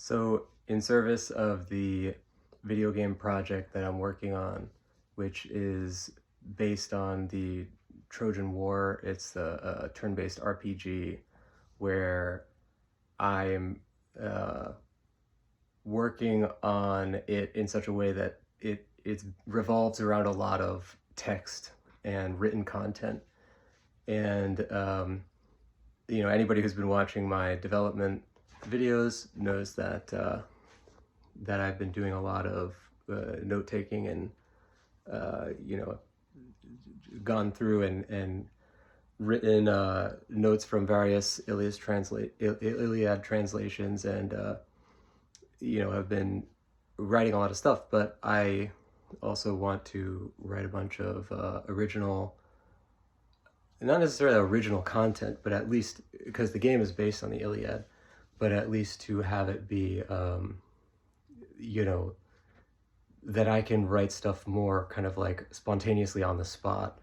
So in service of the video game project that I'm working on, which is based on the Trojan War, it's a turn-based RPG where I'm working on it in such a way that it revolves around a lot of text and written content. And anybody who's been watching my development videos knows that that I've been doing a lot of note-taking and gone through and written notes from various Iliad translations, and have been writing a lot of stuff. But I also want to write a bunch of original, not necessarily original content, but at least, because the game is based on the Iliad, but at least to have it be, that I can write stuff more kind of like spontaneously on the spot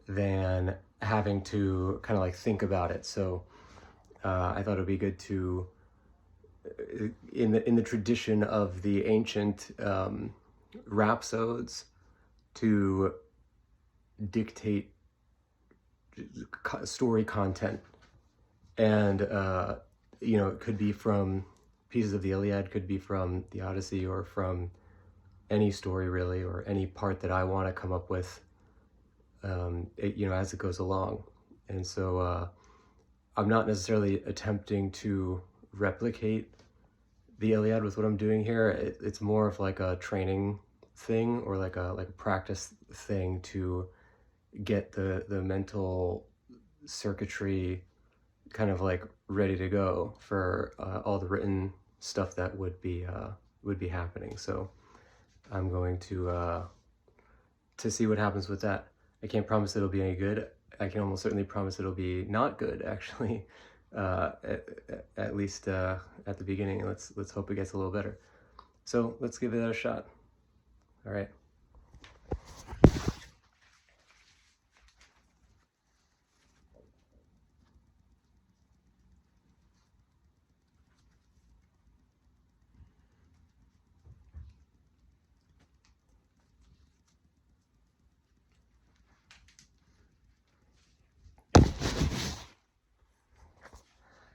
than having to kind of like think about it. So I thought it'd be good to, in the tradition of the ancient rhapsodes, to dictate story content. And it could be from pieces of the Iliad, could be from the Odyssey, or from any story really, or any part that I want to come up with as it goes along. And so I'm not necessarily attempting to replicate the Iliad with what I'm doing here. It's more of like a training thing, or like a practice thing, to get the mental circuitry kind of like ready to go for all the written stuff that would be happening. So I'm going to see what happens with that. I can't promise it'll be any good. I can almost certainly promise it'll be not good, actually. At least at the beginning. Let's hope it gets a little better. So let's give it a shot. All right.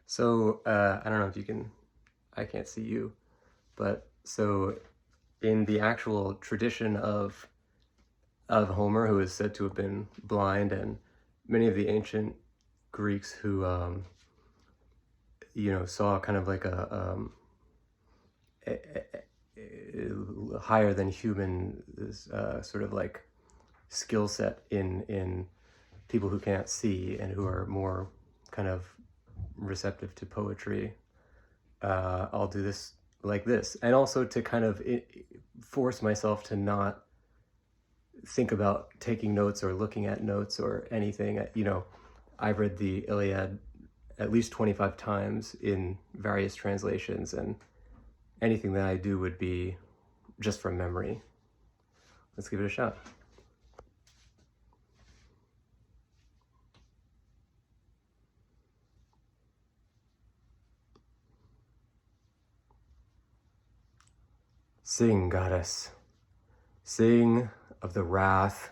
So I don't know if you can, I can't see you, but so in the actual tradition of Homer, who is said to have been blind, and many of the ancient Greeks who saw kind of like a higher than human sort of like skill set in people who can't see and who are more kind of receptive to poetry. I'll do this like this, and also to kind of force myself to not think about taking notes or looking at notes or anything. I've read the Iliad at least 25 times in various translations, and anything that I do would be just from memory. Let's give it a shot. Sing, goddess, sing of the wrath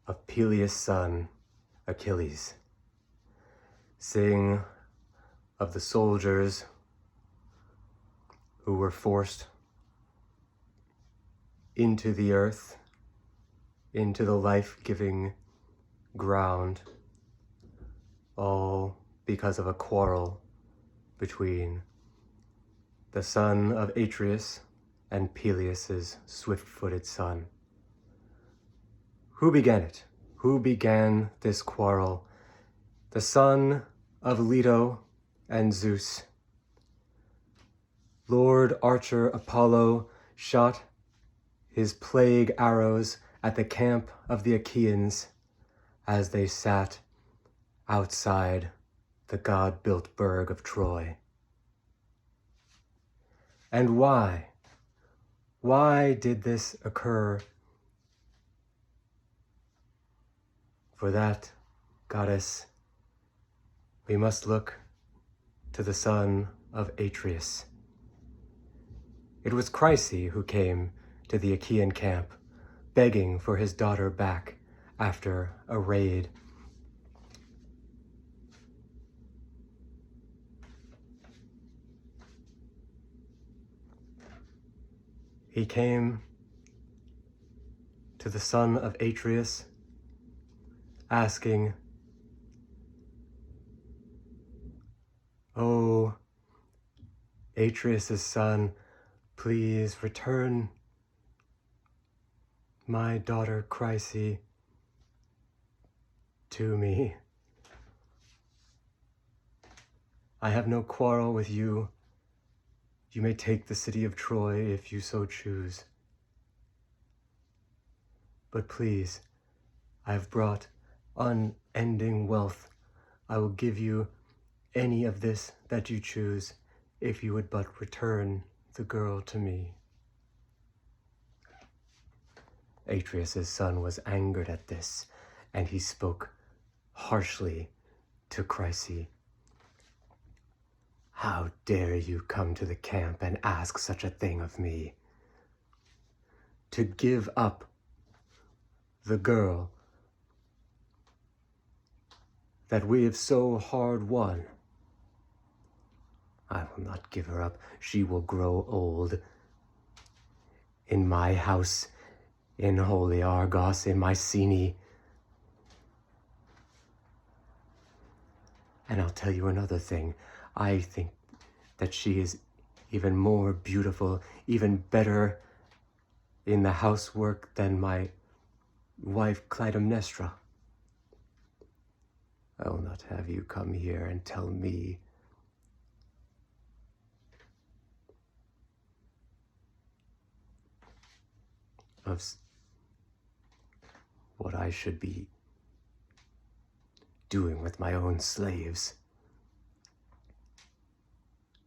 of Peleus' son, Achilles. Sing of the soldiers who were forced into the earth, into the life-giving ground, all because of a quarrel between the son of Atreus and Peleus' swift-footed son. Who began it? Who began this quarrel? The son of Leto and Zeus. Lord Archer Apollo shot his plague arrows at the camp of the Achaeans as they sat outside the god-built burg of Troy. And why? Why did this occur? For that, goddess, we must look to the son of Atreus. It was Chryse who came to the Achaean camp, begging for his daughter back after a raid. He came to the son of Atreus, asking, "Oh, Atreus' son, please return my daughter Chryse to me. I have no quarrel with you. You may take the city of Troy if you so choose. But please, I have brought unending wealth. I will give you any of this that you choose, if you would but return the girl to me." Atreus' son was angered at this, and he spoke harshly to Chryse. "How dare you come to the camp and ask such a thing of me? To give up the girl that we have so hard won. I will not give her up. She will grow old in my house, in holy Argos, in Mycenae. And I'll tell you another thing. I think that she is even more beautiful, even better in the housework than my wife Clytemnestra. I will not have you come here and tell me of what I should be doing with my own slaves.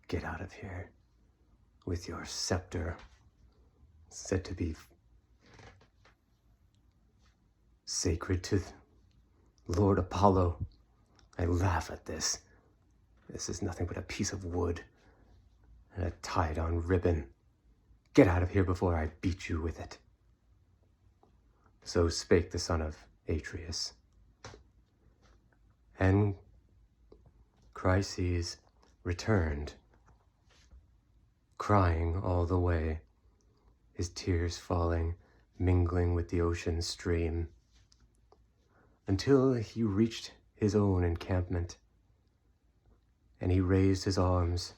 Get out of here with your scepter, said to be sacred to Lord Apollo. I laugh at this. This is nothing but a piece of wood and a tied-on ribbon. Get out of here before I beat you with it." So spake the son of Atreus. And Chryses returned, crying all the way, his tears falling, mingling with the ocean stream, until he reached his own encampment, and he raised his arms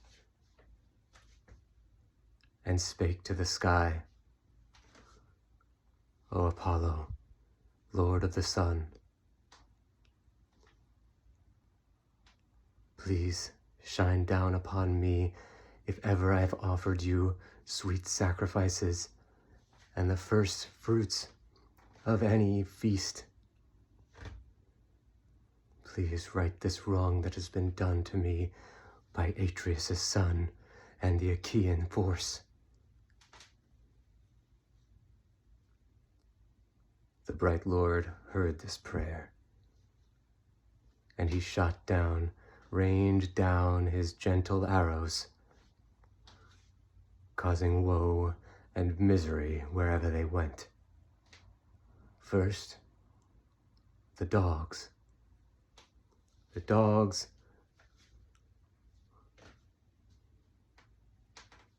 and spake to the sky. "O Apollo, Lord of the sun, please shine down upon me if ever I have offered you sweet sacrifices and the first fruits of any feast. Please right this wrong that has been done to me by Atreus' son and the Achaean force." The bright Lord heard this prayer, and he shot down, rained down his gentle arrows, causing woe and misery wherever they went. First, the dogs. The dogs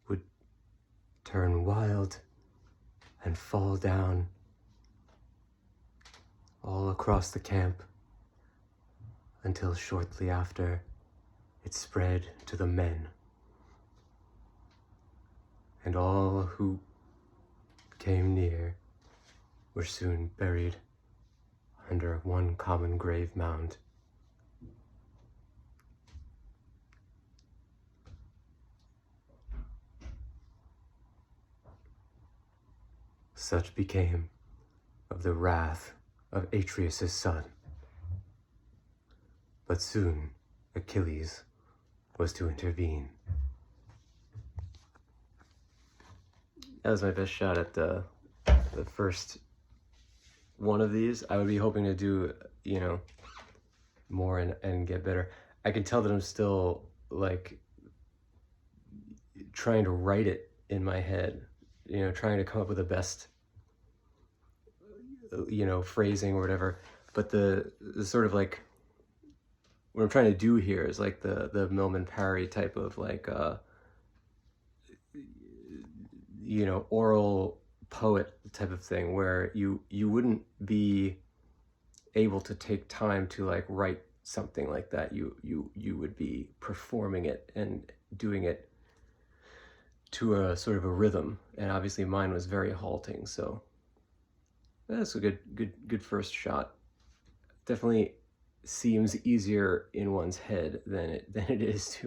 would turn wild and fall down all across the camp until shortly after it spread to the men. And all who came near were soon buried under one common grave mound. Such became of the wrath of Atreus' son. But soon Achilles was to intervene. That was my best shot at the first one of these. I would be hoping to do, more and get better. I can tell that I'm still, trying to write it in my head, you know, trying to come up with the best, you know, phrasing or whatever. But the sort of like, what I'm trying to do here is like the Milman Parry type of like, you know, oral poet type of thing, where you wouldn't be able to take time to like write something like that. You would be performing it and doing it to a sort of a rhythm, and obviously mine was very halting, so that's a good first shot. Definitely seems easier in one's head than it is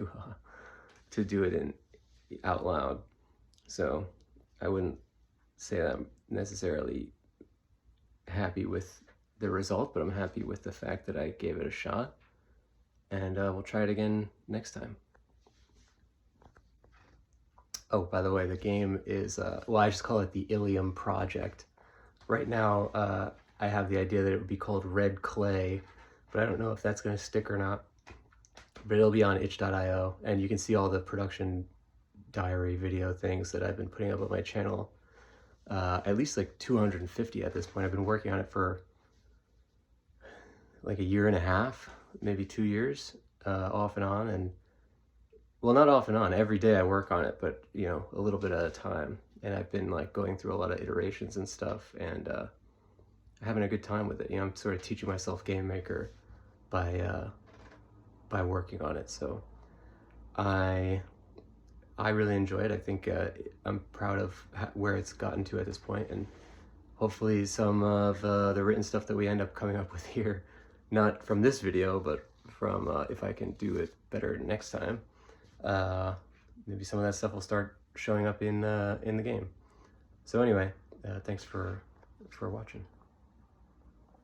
to do it in out loud. So I wouldn't say that I'm necessarily happy with the result, but I'm happy with the fact that I gave it a shot, and we'll try it again next time. Oh, by the way, the game is, well, I just call it the Ilium Project. Right now, I have the idea that it would be called Red Clay, but I don't know if that's going to stick or not. But it'll be on itch.io, and you can see all the production diary video things that I've been putting up on my channel. At least like 250 at this point. I've been working on it for like a year and a half, maybe 2 years, off and on. And well, not off and on, every day I work on it, but you know, a little bit at a time. And I've been like going through a lot of iterations and stuff, and having a good time with it. You know, I'm sort of teaching myself Game Maker by working on it. So I really enjoy it. I think I'm proud of where it's gotten to at this point, and hopefully some of the written stuff that we end up coming up with here, not from this video, but from if I can do it better next time, maybe some of that stuff will start showing up in the game. So anyway, thanks for watching.